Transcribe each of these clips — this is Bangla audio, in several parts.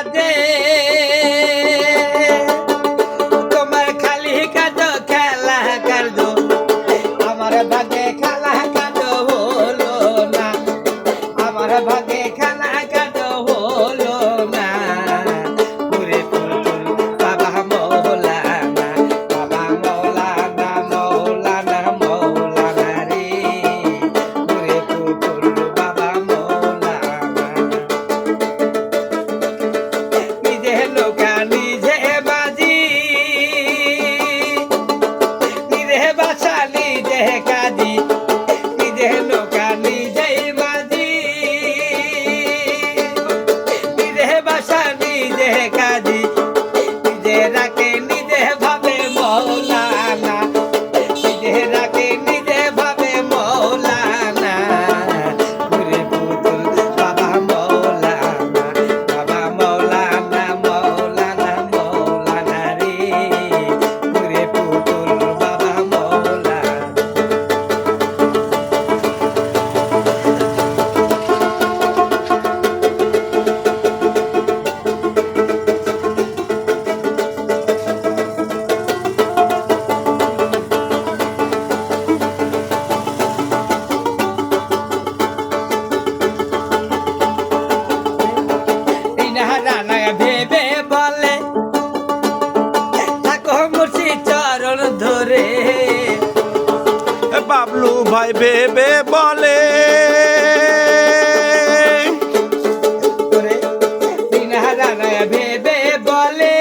দে তোমার খালি কাজ খেলা কাজ আমার ভাগে খেলা কাজ হলো না আমার ভাগে খেলা কাজ হলো না পুরে পুতুল বাবা মৌলানা বাবা মৌলানা মৌলানা মৌলানা রে পুরে পুতুল বাবা মৌলানা নিজে লোকা নিজে বাজি নিজে বাসা নিজে কাজি নিজে লোকা নিজে বাজি নিজে বাসা নিজে কাজি নিজে রাখে নিজে ভাবে মৌলানা নিজে রাখে নিজে ভাবে মৌলানা পুরে পুতুল বাবা মৌলানা বাবা মৌলানা মৌলানা মৌলানা রে পুরে পুতুল বাবা মৌলানা ভেবে বলে থাকো মুর্শি চরণ ধরে বাবলু ভাই ভেবে বলে ভেবে বলে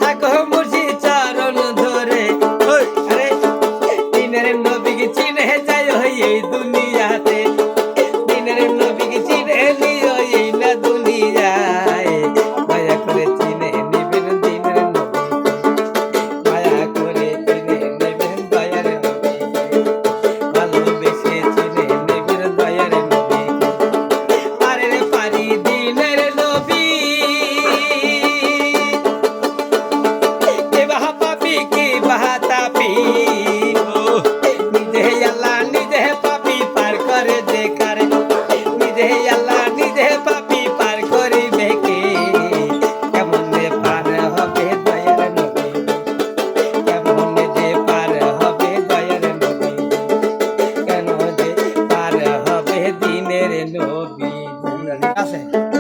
থাকো মুর্শি চরণ ধরে আরে দিনের নবীকে চিনে যায় এই দুনিয়াতে দিনের নবীকে চিনে নিও এই না দুনিয়ায় মায়া করে চিনে নিবেন দিনের নবী মায়া করে চিনে নিবেন দয়ার নবী ভালোবেসে চিনে নিবেন দয়ার নবী আরে পারি দিনের নবী কে বাহা পাপি কে বাহা তাপি